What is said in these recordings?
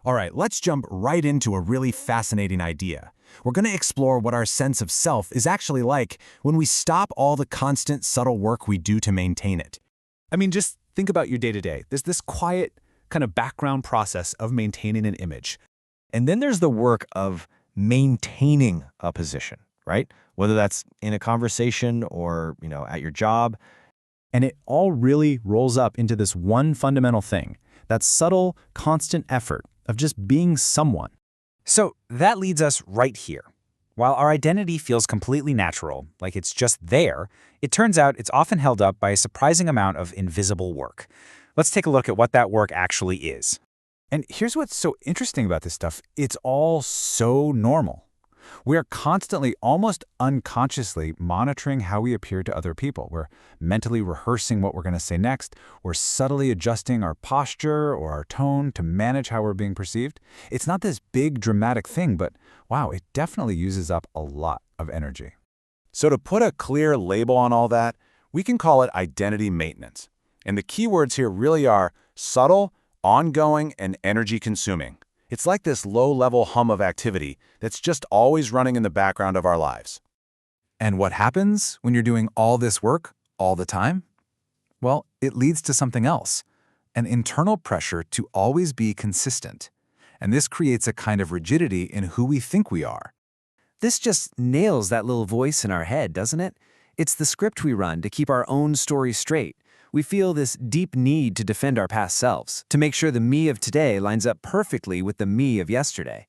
All right, let's jump right into a really fascinating idea. We're going to explore what our sense of self is actually like when we stop all the constant, subtle work we do to maintain it. I mean, just think about your day-to-day. There's this quiet kind of background process of maintaining an image. And then there's the work of maintaining a position, right? Whether that's in a conversation or, at your job. And it all really rolls up into this one fundamental thing, that subtle, constant effort of just being someone. So that leads us right here. While our identity feels completely natural, like it's just there, it turns out it's often held up by a surprising amount of invisible work. Let's take a look at what that work actually is. And here's what's so interesting about this stuff. It's all so normal. We are constantly, almost unconsciously, monitoring how we appear to other people. We're mentally rehearsing what we're going to say next. We're subtly adjusting our posture or our tone to manage how we're being perceived. It's not this big, dramatic thing, but wow, it definitely uses up a lot of energy. So to put a clear label on all that, we can call it identity maintenance. And the keywords here really are subtle, ongoing, and energy-consuming. It's like this low-level hum of activity that's just always running in the background of our lives. And what happens when you're doing all this work all the time? Well, it leads to something else, an internal pressure to always be consistent. And this creates a kind of rigidity in who we think we are. This just nails that little voice in our head, doesn't it? It's the script we run to keep our own story straight. We feel this deep need to defend our past selves, to make sure the me of today lines up perfectly with the me of yesterday.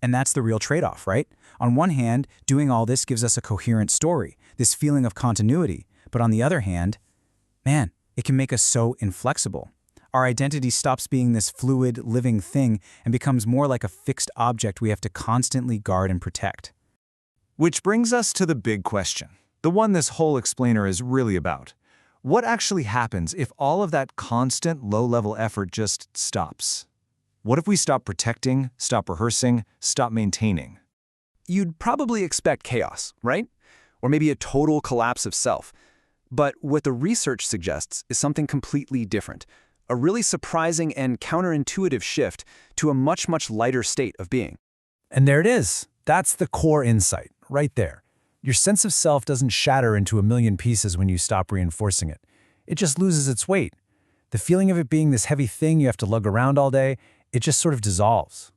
And that's the real trade-off, right? On one hand, doing all this gives us a coherent story, this feeling of continuity. But on the other hand, man, it can make us so inflexible. Our identity stops being this fluid, living thing and becomes more like a fixed object we have to constantly guard and protect. Which brings us to the big question, the one this whole explainer is really about. What actually happens if all of that constant, low-level effort just stops? What if we stop protecting, stop rehearsing, stop maintaining? You'd probably expect chaos, right? Or maybe a total collapse of self. But what the research suggests is something completely different, a really surprising and counterintuitive shift to a much, much lighter state of being. And there it is. That's the core insight, right there. Your sense of self doesn't shatter into a million pieces when you stop reinforcing it. It just loses its weight. The feeling of it being this heavy thing you have to lug around all day, it just sort of dissolves.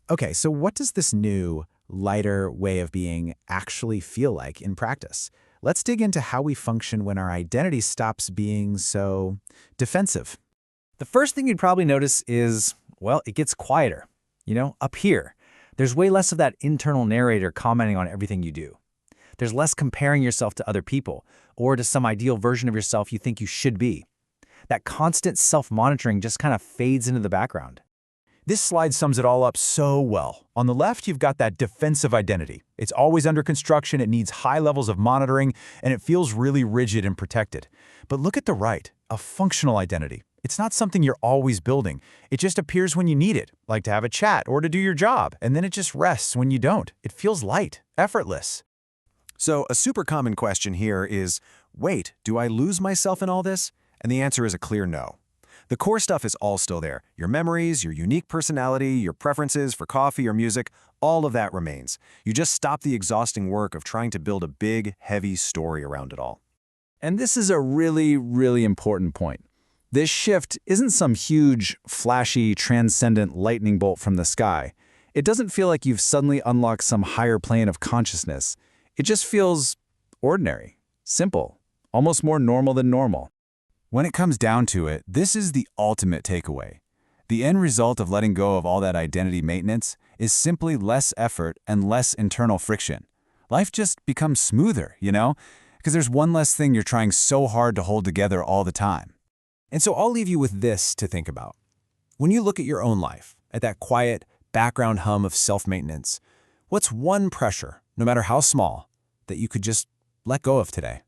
Okay, so what does this new, lighter way of being actually feel like in practice? Let's dig into how we function when our identity stops being so defensive. The first thing you'd probably notice is, well, it gets quieter. Up here, there's way less of that internal narrator commenting on everything you do. There's less comparing yourself to other people or to some ideal version of yourself you think you should be. That constant self-monitoring just kind of fades into the background. This slide sums it all up so well. On the left, you've got that defensive identity. It's always under construction, it needs high levels of monitoring, and it feels really rigid and protected. But look at the right, a functional identity. It's not something you're always building. It just appears when you need it, like to have a chat or to do your job, and then it just rests when you don't. It feels light, effortless. So a super common question here is, wait, do I lose myself in all this? And the answer is a clear no. The core stuff is all still there. Your memories, your unique personality, your preferences for coffee or music, all of that remains. You just stop the exhausting work of trying to build a big, heavy story around it all. And this is a really, really important point. This shift isn't some huge, flashy, transcendent lightning bolt from the sky. It doesn't feel like you've suddenly unlocked some higher plane of consciousness. It just feels ordinary, simple, almost more normal than normal. When it comes down to it, this is the ultimate takeaway. The end result of letting go of all that identity maintenance is simply less effort and less internal friction. Life just becomes smoother, because there's one less thing you're trying so hard to hold together all the time. And so I'll leave you with this to think about. When you look at your own life, at that quiet background hum of self-maintenance, what's one pressure, no matter how small, that you could just let go of today?